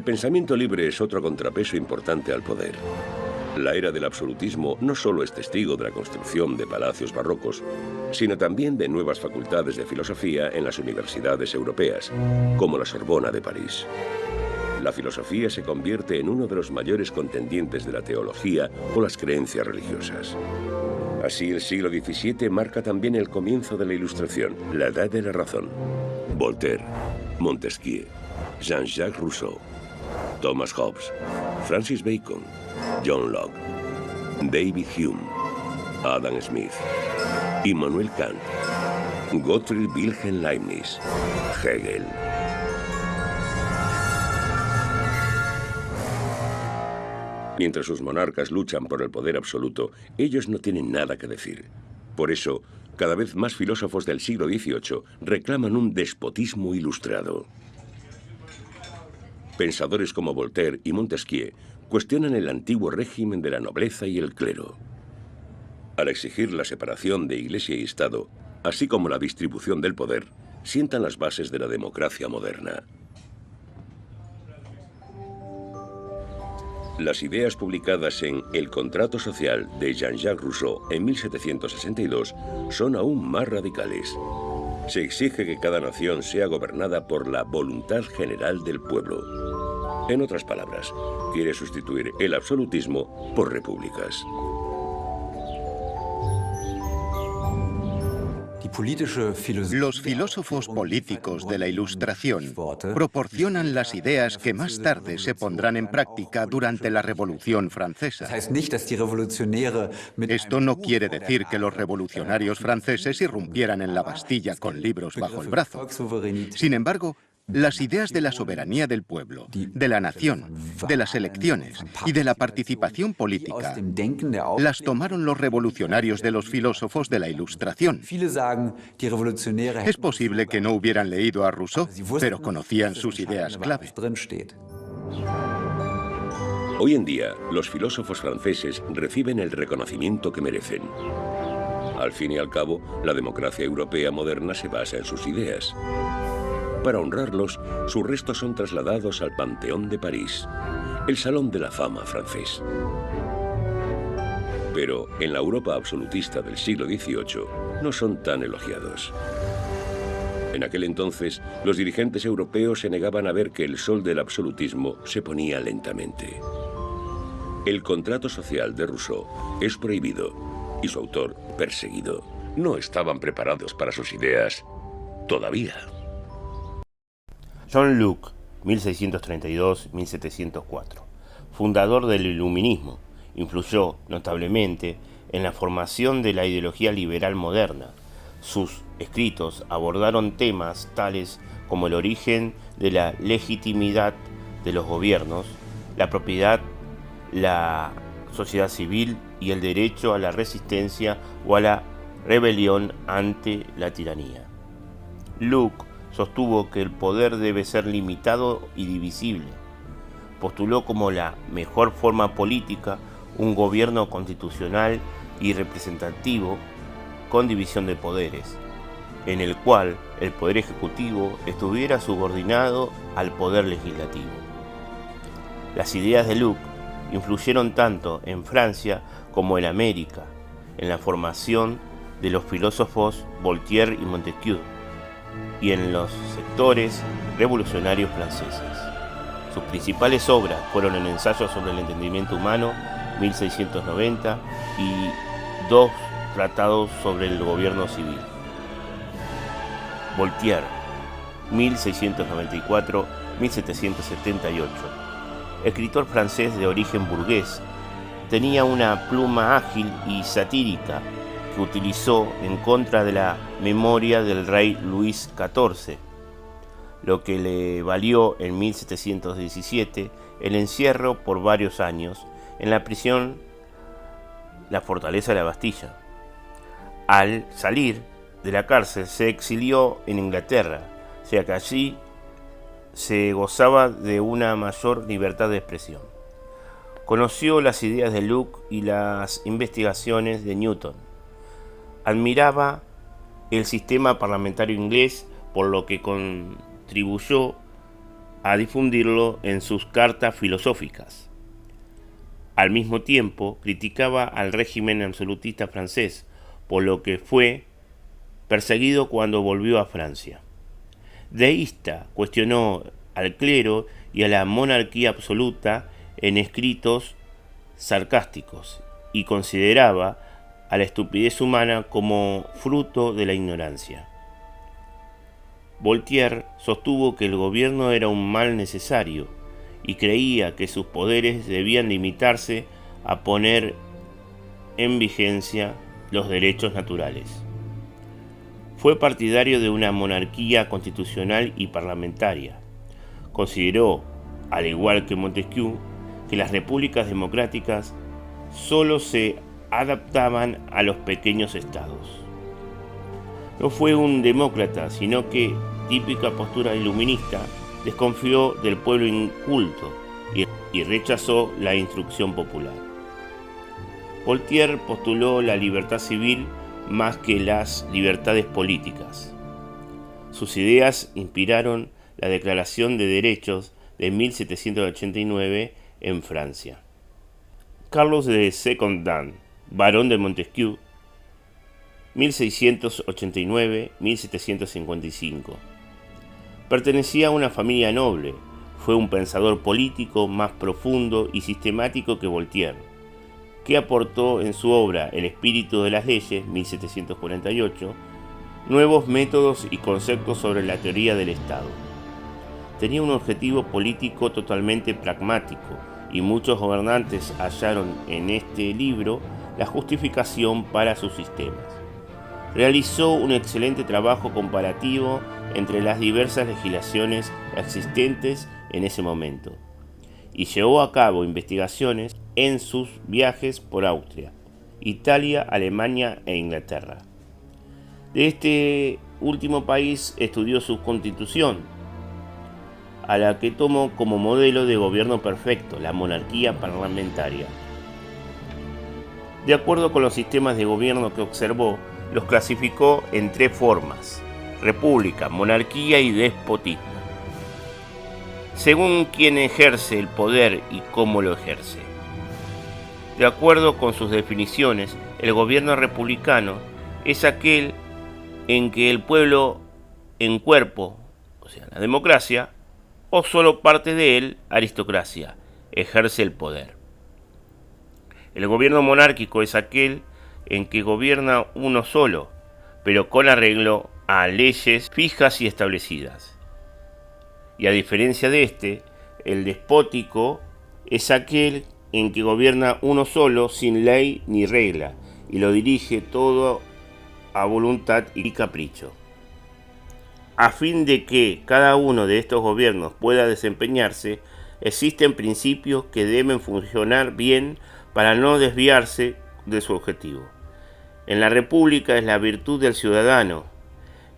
El pensamiento libre es otro contrapeso importante al poder. La era del absolutismo no solo es testigo de la construcción de palacios barrocos, sino también de nuevas facultades de filosofía en las universidades europeas, como la Sorbona de París. La filosofía se convierte en uno de los mayores contendientes de la teología o las creencias religiosas. Así, el siglo XVII marca también el comienzo de la Ilustración, la Edad de la Razón. Voltaire, Montesquieu, Jean-Jacques Rousseau, Thomas Hobbes, Francis Bacon, John Locke, David Hume, Adam Smith, Immanuel Kant, Gottfried Wilhelm Leibniz, Hegel. Mientras sus monarcas luchan por el poder absoluto, ellos no tienen nada que decir. Por eso, cada vez más filósofos del siglo XVIII reclaman un despotismo ilustrado. Pensadores como Voltaire y Montesquieu cuestionan el antiguo régimen de la nobleza y el clero. Al exigir la separación de Iglesia y Estado, así como la distribución del poder, sientan las bases de la democracia moderna. Las ideas publicadas en El contrato social de Jean-Jacques Rousseau en 1762 son aún más radicales. Se exige que cada nación sea gobernada por la voluntad general del pueblo. En otras palabras, quiere sustituir el absolutismo por repúblicas. Los filósofos políticos de la Ilustración proporcionan las ideas que más tarde se pondrán en práctica durante la Revolución Francesa. Esto no quiere decir que los revolucionarios franceses irrumpieran en la Bastilla con libros bajo el brazo. Sin embargo, las ideas de la soberanía del pueblo, de la nación, de las elecciones y de la participación política las tomaron los revolucionarios de los filósofos de la Ilustración. Es posible que no hubieran leído a Rousseau, pero conocían sus ideas clave. Hoy en día, los filósofos franceses reciben el reconocimiento que merecen. Al fin y al cabo, la democracia europea moderna se basa en sus ideas. Para honrarlos, sus restos son trasladados al Panteón de París, el Salón de la Fama francés. Pero en la Europa absolutista del siglo XVIII no son tan elogiados. En aquel entonces, los dirigentes europeos se negaban a ver que el sol del absolutismo se ponía lentamente. El contrato social de Rousseau es prohibido y su autor perseguido. No estaban preparados para sus ideas todavía. John Locke, 1632-1704, fundador del Iluminismo, influyó notablemente en la formación de la ideología liberal moderna. Sus escritos abordaron temas tales como el origen de la legitimidad de los gobiernos, la propiedad, la sociedad civil y el derecho a la resistencia o a la rebelión ante la tiranía. Locke sostuvo que el poder debe ser limitado y divisible. Postuló como la mejor forma política un gobierno constitucional y representativo con división de poderes, en el cual el poder ejecutivo estuviera subordinado al poder legislativo. Las ideas de Locke influyeron tanto en Francia como en América, en la formación de los filósofos Voltaire y Montesquieu, y en los sectores revolucionarios franceses. Sus principales obras fueron el Ensayo sobre el entendimiento humano, 1690, y dos tratados sobre el gobierno civil. Voltaire, 1694-1778, escritor francés de origen burgués, tenía una pluma ágil y satírica que utilizó en contra de la memoria del rey Luis XIV, lo que le valió en 1717 el encierro por varios años en la prisión La Fortaleza de la Bastilla. Al salir de la cárcel se exilió en Inglaterra, ya que allí se gozaba de una mayor libertad de expresión. Conoció las ideas de Locke y las investigaciones de Newton. Admiraba el sistema parlamentario inglés, por lo que contribuyó a difundirlo en sus cartas filosóficas. Al mismo tiempo, criticaba al régimen absolutista francés, por lo que fue perseguido cuando volvió a Francia. Deísta, cuestionó al clero y a la monarquía absoluta en escritos sarcásticos y consideraba a la estupidez humana como fruto de la ignorancia. Voltaire sostuvo que el gobierno era un mal necesario y creía que sus poderes debían limitarse a poner en vigencia los derechos naturales. Fue partidario de una monarquía constitucional y parlamentaria. Consideró, al igual que Montesquieu, que las repúblicas democráticas solo se adaptaban a los pequeños estados. No fue un demócrata, sino que, típica postura iluminista, desconfió del pueblo inculto y rechazó la instrucción popular. Voltaire postuló la libertad civil más que las libertades políticas. Sus ideas inspiraron la Declaración de Derechos de 1789 en Francia. Carlos de Secondat, barón de Montesquieu, 1689-1755. Pertenecía a una familia noble, fue un pensador político más profundo y sistemático que Voltaire, que aportó en su obra El espíritu de las leyes, 1748, nuevos métodos y conceptos sobre la teoría del Estado. Tenía un objetivo político totalmente pragmático y muchos gobernantes hallaron en este libro la justificación para sus sistemas. Realizó un excelente trabajo comparativo entre las diversas legislaciones existentes en ese momento y llevó a cabo investigaciones en sus viajes por Austria, Italia, Alemania e Inglaterra. De este último país estudió su constitución, a la que tomó como modelo de gobierno perfecto, la monarquía parlamentaria. De acuerdo con los sistemas de gobierno que observó, los clasificó en tres formas: república, monarquía y despotismo, según quién ejerce el poder y cómo lo ejerce. De acuerdo con sus definiciones, el gobierno republicano es aquel en que el pueblo en cuerpo, o sea, la democracia, o solo parte de él, aristocracia, ejerce el poder. El gobierno monárquico es aquel en que gobierna uno solo, pero con arreglo a leyes fijas y establecidas. Y a diferencia de este, el despótico es aquel en que gobierna uno solo sin ley ni regla, y lo dirige todo a voluntad y capricho. A fin de que cada uno de estos gobiernos pueda desempeñarse, existen principios que deben funcionar bien para no desviarse de su objetivo. En la república es la virtud del ciudadano,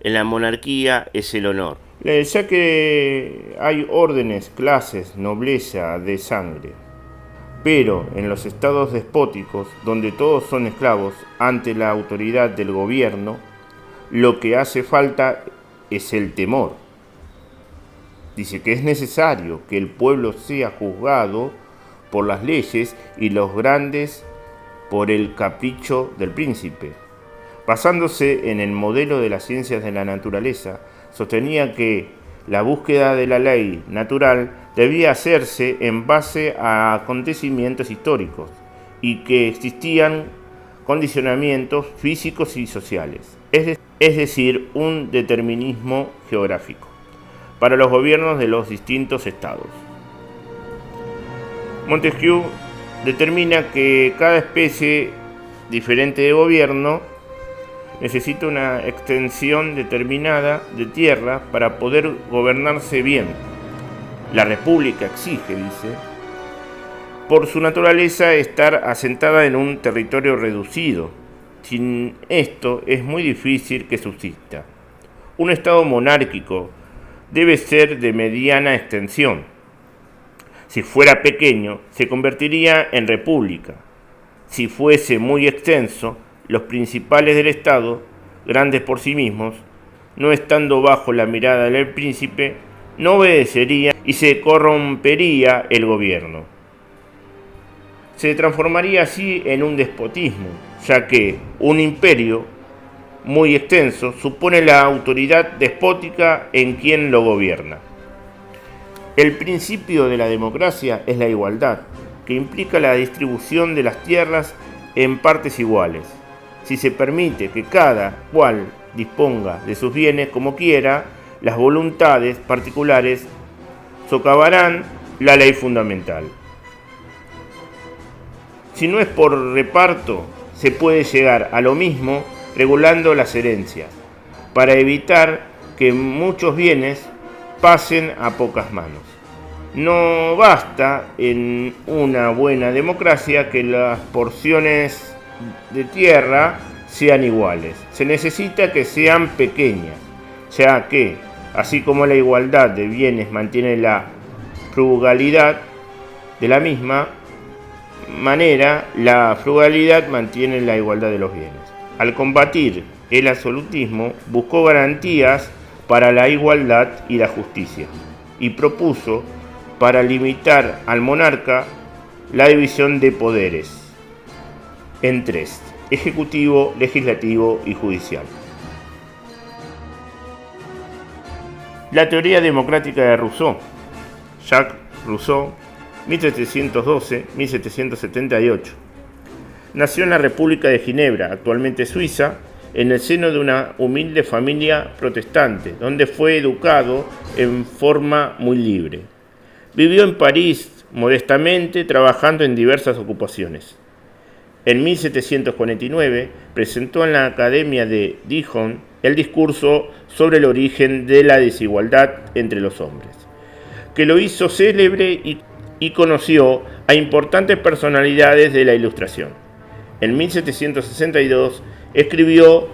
en la monarquía es el honor. Ya que hay órdenes, clases, nobleza de sangre, pero en los estados despóticos, donde todos son esclavos ante la autoridad del gobierno, lo que hace falta es el temor. Dice que es necesario que el pueblo sea juzgado por las leyes y los grandes por el capricho del príncipe. Basándose en el modelo de las ciencias de la naturaleza, sostenía que la búsqueda de la ley natural debía hacerse en base a acontecimientos históricos y que existían condicionamientos físicos y sociales, es decir, un determinismo geográfico, para los gobiernos de los distintos estados. Montesquieu determina que cada especie diferente de gobierno necesita una extensión determinada de tierra para poder gobernarse bien. La república exige, dice, por su naturaleza estar asentada en un territorio reducido. Sin esto es muy difícil que subsista. Un estado monárquico debe ser de mediana extensión. Si fuera pequeño, se convertiría en república. Si fuese muy extenso, los principales del Estado, grandes por sí mismos, no estando bajo la mirada del príncipe, no obedecería y se corrompería el gobierno. Se transformaría así en un despotismo, ya que un imperio muy extenso supone la autoridad despótica en quien lo gobierna. El principio de la democracia es la igualdad, que implica la distribución de las tierras en partes iguales. Si se permite que cada cual disponga de sus bienes como quiera, las voluntades particulares socavarán la ley fundamental. Si no es por reparto, se puede llegar a lo mismo regulando las herencias, para evitar que muchos bienes pasen a pocas manos. No basta en una buena democracia que las porciones de tierra sean iguales. Se necesita que sean pequeñas, ya que, así como la igualdad de bienes mantiene la frugalidad, de la misma manera la frugalidad mantiene la igualdad de los bienes. Al combatir el absolutismo, buscó garantías para la igualdad y la justicia, y propuso, para limitar al monarca, la división de poderes en tres: ejecutivo, legislativo y judicial. La teoría democrática de Rousseau. Jacques Rousseau, 1712-1778. Nació en la República de Ginebra, actualmente Suiza, en el seno de una humilde familia protestante, donde fue educado en forma muy libre. Vivió en París modestamente, trabajando en diversas ocupaciones. En 1749 presentó en la Academia de Dijon el discurso sobre el origen de la desigualdad entre los hombres, que lo hizo célebre y conoció a importantes personalidades de la Ilustración. En 1762 escribió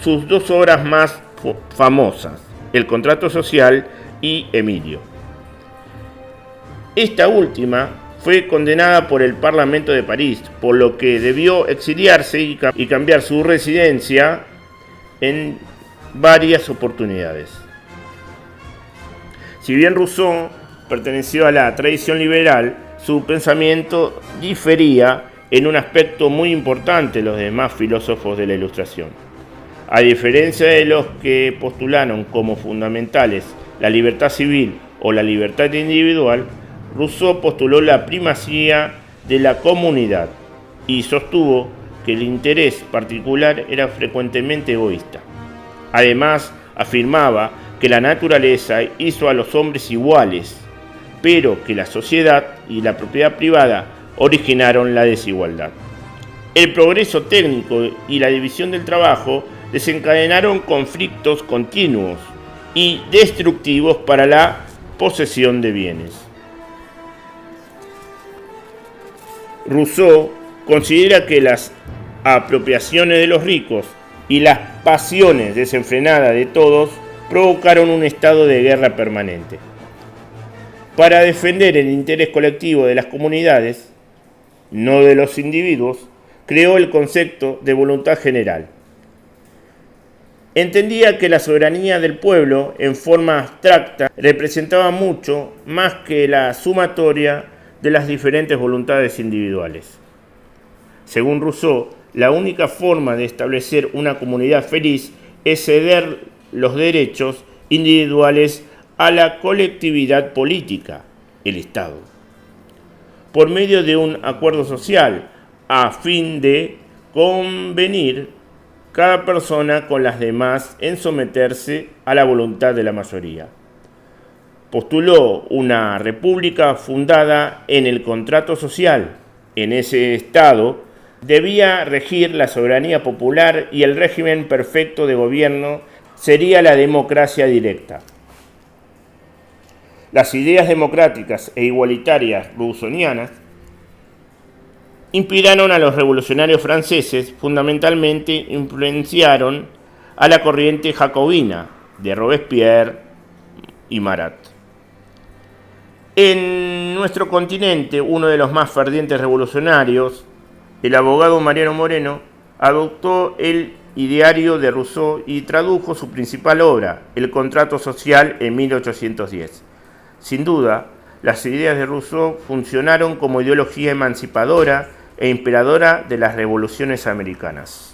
sus dos obras más famosas, El contrato social y Emilio. Esta última fue condenada por el Parlamento de París, por lo que debió exiliarse y cambiar su residencia en varias oportunidades. Si bien Rousseau perteneció a la tradición liberal, su pensamiento difería en un aspecto muy importante de los demás filósofos de la Ilustración. A diferencia de los que postularon como fundamentales la libertad civil o la libertad individual, Rousseau postuló la primacía de la comunidad y sostuvo que el interés particular era frecuentemente egoísta. Además, afirmaba que la naturaleza hizo a los hombres iguales, pero que la sociedad y la propiedad privada originaron la desigualdad. El progreso técnico y la división del trabajo desencadenaron conflictos continuos y destructivos para la posesión de bienes. Rousseau considera que las apropiaciones de los ricos y las pasiones desenfrenadas de todos provocaron un estado de guerra permanente. Para defender el interés colectivo de las comunidades, no de los individuos, creó el concepto de voluntad general. Entendía que la soberanía del pueblo, en forma abstracta, representaba mucho más que la sumatoria de las diferentes voluntades individuales. Según Rousseau, la única forma de establecer una comunidad feliz es ceder los derechos individuales a la colectividad política, el Estado, por medio de un acuerdo social, a fin de convenir cada persona con las demás en someterse a la voluntad de la mayoría. Postuló una república fundada en el contrato social. En ese Estado debía regir la soberanía popular y el régimen perfecto de gobierno sería la democracia directa. Las ideas democráticas e igualitarias rousseauianas inspiraron a los revolucionarios franceses, fundamentalmente influenciaron a la corriente jacobina de Robespierre y Marat. En nuestro continente, uno de los más fervientes revolucionarios, el abogado Mariano Moreno, adoptó el ideario de Rousseau y tradujo su principal obra, El contrato social, en 1810. Sin duda, las ideas de Rousseau funcionaron como ideología emancipadora e inspiradora de las revoluciones americanas.